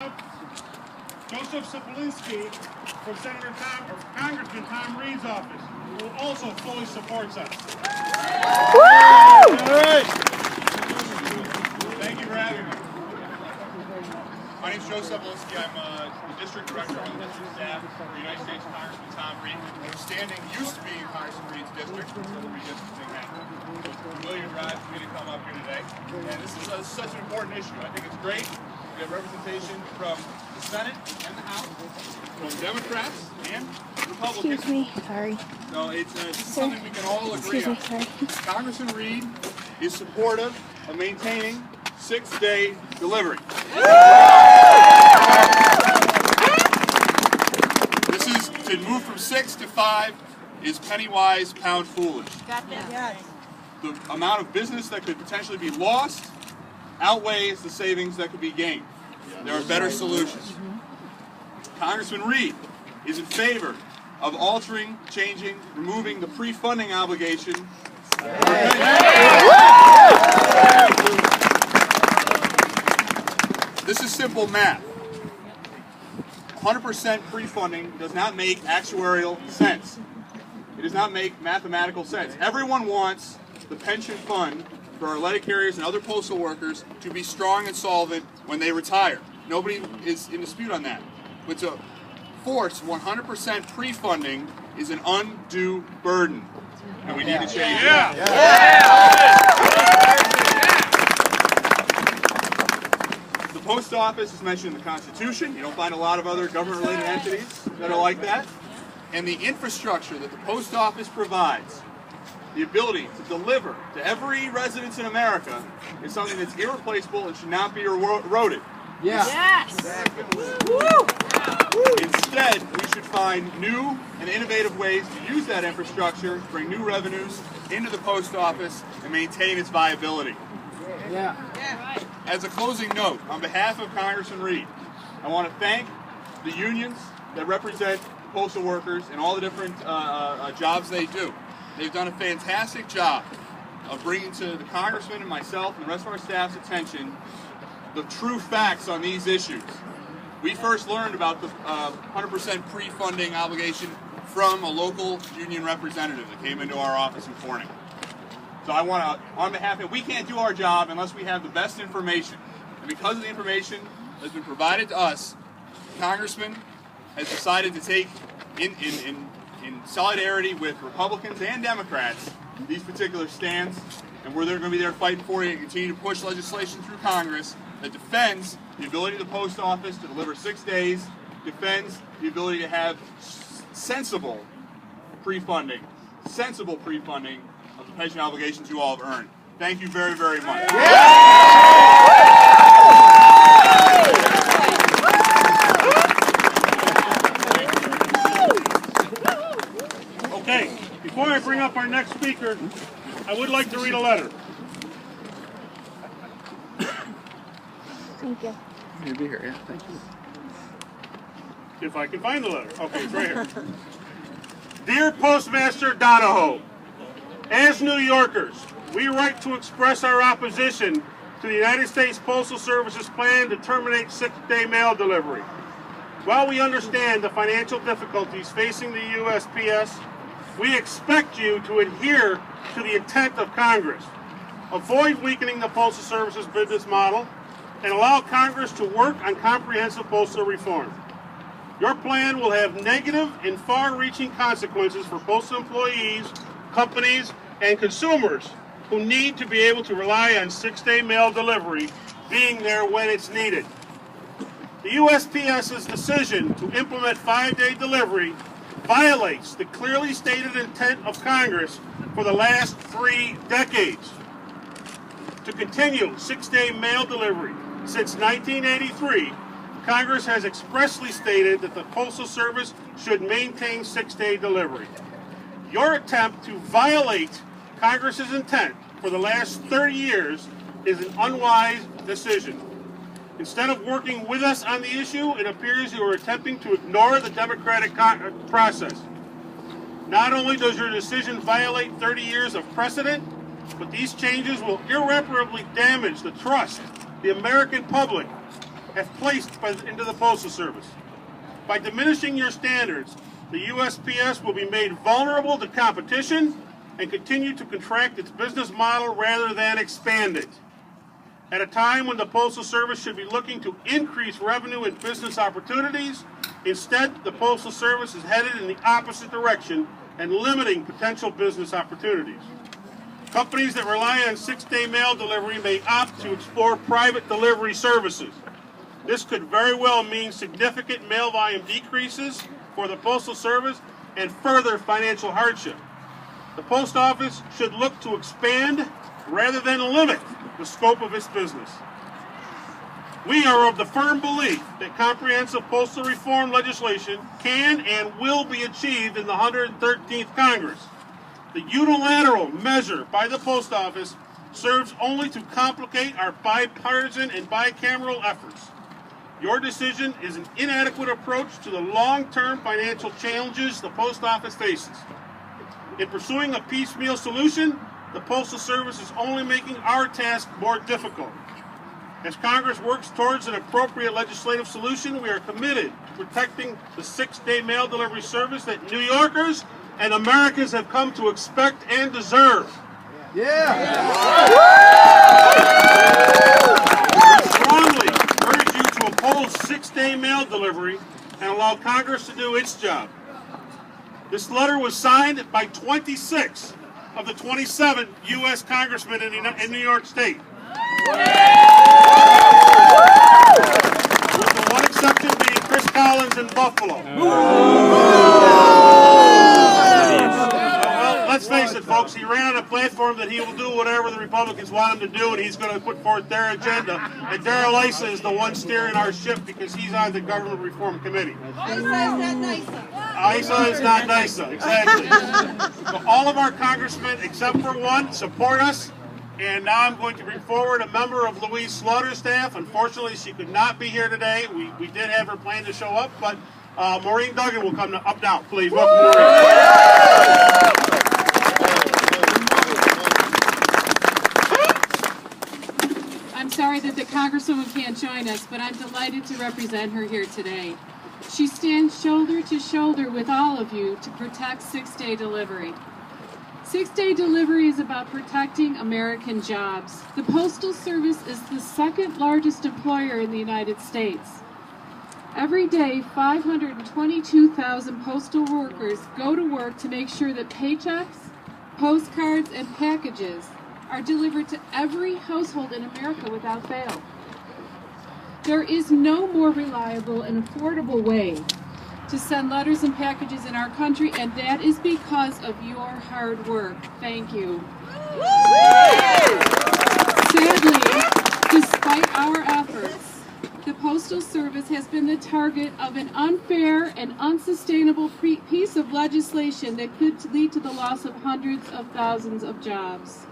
Joseph Sipolinski from Congressman Tom Reed's office, who also fully supports us. Thank you for having me. My name is Joseph Sipolinski. I'm the district director on the district staff for the United States Congressman Tom Reed. Used to be in Congressman Reed's district until the redistricting happened. So it's a familiar drive for me to come up here today. And this is such an important issue. I think it's great. We have representation from the Senate and the House, from Democrats and Republicans. Excuse me, sorry. No, this is something we can all agree on. Congressman Reed is supportive of maintaining 6-day delivery. This is to move from 6 to 5 is penny wise, pound foolish. Got that? Yes. The amount of business that could potentially be lost outweighs the savings that could be gained. There are better solutions. Congressman Reed is in favor of altering, changing, removing the pre-funding obligation. This is simple math. 100% pre-funding does not make actuarial sense. It does not make mathematical sense. Everyone wants the pension fund for our letter carriers and other postal workers to be strong and solvent when they retire. Nobody is in dispute on that. But to force 100% pre-funding is an undue burden, and we need to change it. The post office is mentioned in the Constitution. You don't find a lot of other government-related entities that are like that. And the infrastructure that the post office provides, the ability to deliver to every residence in America, is something that's irreplaceable and should not be eroded. Yes! Instead, we should find new and innovative ways to use that infrastructure, bring new revenues into the post office, and maintain its viability. As a closing note, on behalf of Congressman Reed, I want to thank the unions that represent postal workers and all the different jobs they do. They've done a fantastic job of bringing to the congressman and myself and the rest of our staff's attention the true facts on these issues. We first learned about the 100% pre-funding obligation from a local union representative that came into our office in Corning. So I want to, on behalf of, we can't do our job unless we have the best information. And because of the information that's been provided to us, the Congressman has decided to take, in solidarity with Republicans and Democrats, these particular stands, and we're going to be there fighting for you and continue to push legislation through Congress that defends the ability of the post office to deliver 6 days, defends the ability to have sensible pre-funding of the pension obligations you all have earned. Thank you very, very much. Okay, before I bring up our next speaker, I would like to read a letter. Thank you. You'll be here, yeah. Thank you. If I can find the letter. Okay, it's right here. Dear Postmaster Donahoe, as New Yorkers, we write to express our opposition to the United States Postal Service's plan to terminate 6-day mail delivery. While we understand the financial difficulties facing the USPS, we expect you to adhere to the intent of Congress. Avoid weakening the Postal Service's business model and allow Congress to work on comprehensive postal reform. Your plan will have negative and far-reaching consequences for postal employees, companies, and consumers who need to be able to rely on 6-day mail delivery being there when it's needed. The USPS's decision to implement 5-day delivery violates the clearly stated intent of Congress for the last 3 decades. To continue 6-day mail delivery since 1983, Congress has expressly stated that the Postal Service should maintain 6-day delivery. Your attempt to violate Congress's intent for the last 30 years is an unwise decision. Instead of working with us on the issue, it appears you are attempting to ignore the democratic process. Not only does your decision violate 30 years of precedent, but these changes will irreparably damage the trust the American public have placed into the Postal Service. By diminishing your standards, the USPS will be made vulnerable to competition and continue to contract its business model rather than expand it. At a time when the Postal Service should be looking to increase revenue and business opportunities, instead the Postal Service is headed in the opposite direction and limiting potential business opportunities. Companies that rely on 6-day mail delivery may opt to explore private delivery services. This could very well mean significant mail volume decreases for the Postal Service and further financial hardship. The Post Office should look to expand rather than limit the scope of its business. We are of the firm belief that comprehensive postal reform legislation can and will be achieved in the 113th Congress. The unilateral measure by the Post Office serves only to complicate our bipartisan and bicameral efforts. Your decision is an inadequate approach to the long-term financial challenges the Post Office faces. In pursuing a piecemeal solution, the Postal Service is only making our task more difficult. As Congress works towards an appropriate legislative solution, we are committed to protecting the 6-day mail delivery service that New Yorkers and Americans have come to expect and deserve. We strongly urge you to oppose 6-day mail delivery and allow Congress to do its job. This letter was signed by 26 of the 27 U.S. congressmen in New York State. With the one exception being Chris Collins in Buffalo. Well, let's face it, folks, he ran on a platform that he will do whatever the Republicans want him to do, and he's going to put forth their agenda. And Darrell Issa is the one steering our ship because he's on the Government Reform Committee. Issa is not nicer. Issa is not nicer, exactly. So all of our congressmen, except for one, support us. And now I'm going to bring forward a member of Louise Slaughter's staff. Unfortunately, she could not be here today. We did have her plan to show up, but Maureen Duggan will come up now. Please welcome Maureen. I'm sorry that the Congresswoman can't join us, but I'm delighted to represent her here today. She stands shoulder to shoulder with all of you to protect 6-day delivery. 6-day delivery is about protecting American jobs. The Postal Service is the second largest employer in the United States. Every day, 522,000 postal workers go to work to make sure that paychecks, postcards, and packages are delivered to every household in America without fail. There is no more reliable and affordable way to send letters and packages in our country, and that is because of your hard work. Thank you. Sadly, despite our efforts, the Postal Service has been the target of an unfair and unsustainable piece of legislation that could lead to the loss of hundreds of thousands of jobs.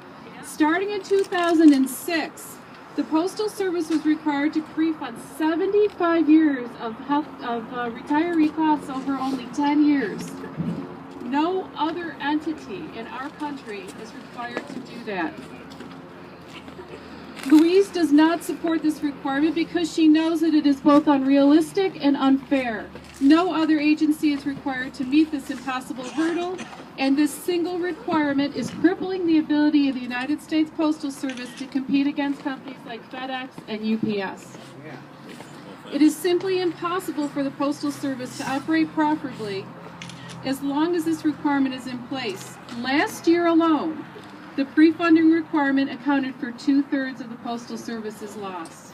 Starting in 2006, the Postal Service was required to pre-fund 75 years of retiree costs over only 10 years. No other entity in our country is required to do that. Louise does not support this requirement because she knows that it is both unrealistic and unfair. No other agency is required to meet this impossible hurdle, and this single requirement is crippling the ability of the United States Postal Service to compete against companies like FedEx and UPS. It is simply impossible for the Postal Service to operate profitably as long as this requirement is in place. Last year alone, the pre-funding requirement accounted for 2/3 of the Postal Service's loss.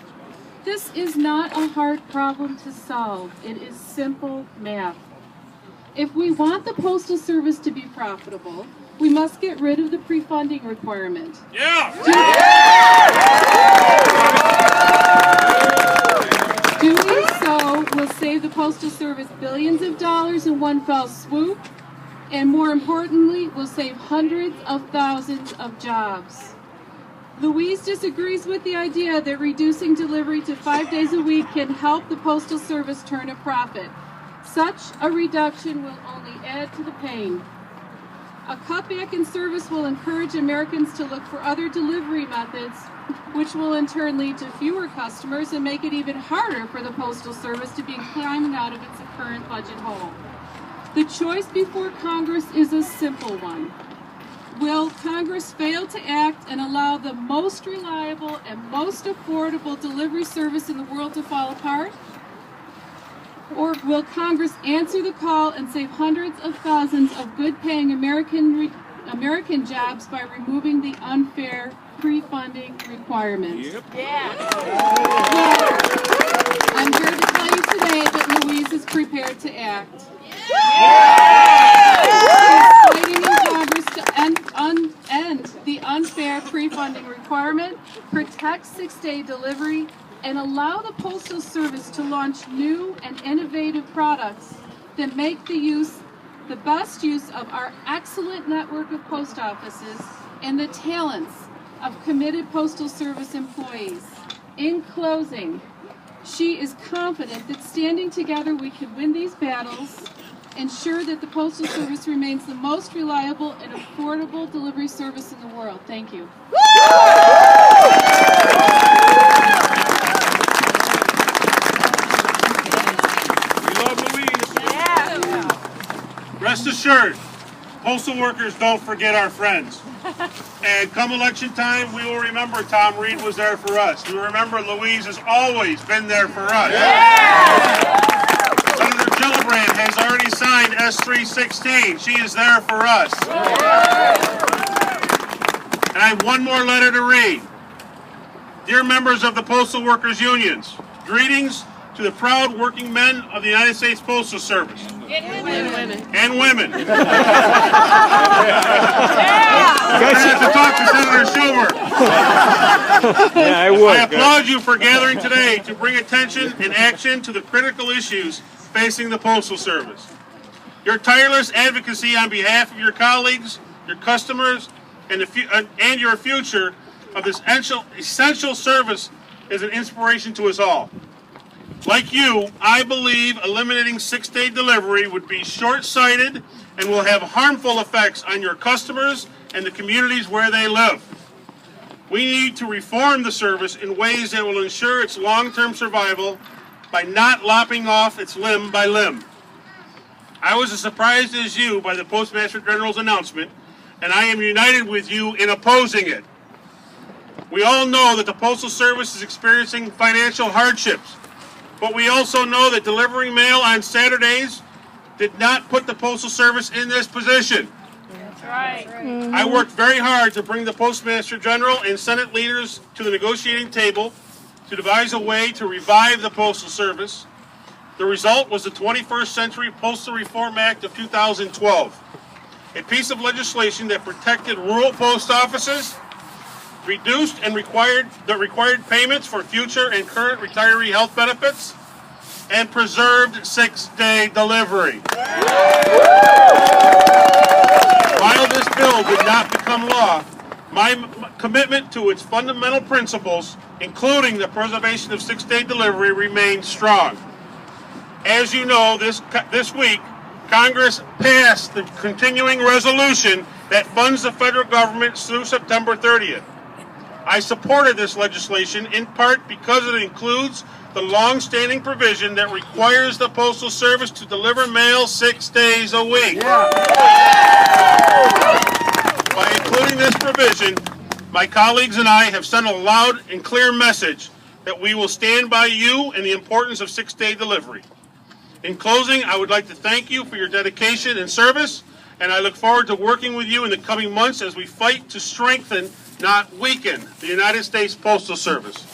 This is not a hard problem to solve. It is simple math. If we want the Postal Service to be profitable, we must get rid of the pre-funding requirement. Doing so will save the Postal Service billions of dollars in one fell swoop, and more importantly, will save hundreds of thousands of jobs. Louise disagrees with the idea that reducing delivery to 5 days a week can help the Postal Service turn a profit. Such a reduction will only add to the pain. A cutback in service will encourage Americans to look for other delivery methods, which will in turn lead to fewer customers and make it even harder for the Postal Service to be climbing out of its current budget hole. The choice before Congress is a simple one. Will Congress fail to act and allow the most reliable and most affordable delivery service in the world to fall apart? Or will Congress answer the call and save hundreds of thousands of good-paying American jobs by removing the unfair pre-funding requirements? Yep. Well, I'm here to tell you today that Louise is prepared to act. She's fighting in Congress to end the unfair pre-funding requirement, protect six-day delivery, and allow the Postal Service to launch new and innovative products that make the best use of our excellent network of post offices and the talents of committed Postal Service employees. In closing, she is confident that standing together we can win these battles, ensure that the Postal Service remains the most reliable and affordable delivery service in the world. Thank you. Rest assured, postal workers don't forget our friends. And come election time, we will remember Tom Reed was there for us. We remember Louise has always been there for us. Senator Gillibrand has already signed S-316. She is there for us. And I have one more letter to read. Dear members of the Postal Workers Unions, greetings to the proud working men of the United States Postal Service. And women. I have to talk to Senator Schumer. I applaud you for gathering today to bring attention and action to the critical issues facing the Postal Service. Your tireless advocacy on behalf of your colleagues, your customers, and your future of this essential service is an inspiration to us all. Like you, I believe eliminating six-day delivery would be short-sighted and will have harmful effects on your customers and the communities where they live. We need to reform the service in ways that will ensure its long-term survival by not lopping off its limb by limb. I was as surprised as you by the Postmaster General's announcement, and I am united with you in opposing it. We all know that the Postal Service is experiencing financial hardships. But we also know that delivering mail on Saturdays did not put the Postal Service in this position. That's right. I worked very hard to bring the Postmaster General and Senate leaders to the negotiating table to devise a way to revive the Postal Service. The result was the 21st Century Postal Reform Act of 2012, a piece of legislation that protected rural post offices, reduced and required payments for future and current retiree health benefits, and preserved six-day delivery. While this bill did not become law, my commitment to its fundamental principles, including the preservation of six-day delivery, remains strong. As you know, this week, Congress passed the continuing resolution that funds the federal government through September 30th. I supported this legislation in part because it includes the long-standing provision that requires the Postal Service to deliver mail 6 days a week. By including this provision, my colleagues and I have sent a loud and clear message that we will stand by you in the importance of six-day delivery. In closing, I would like to thank you for your dedication and service, and I look forward to working with you in the coming months as we fight to strengthen, not weaken, the United States Postal Service.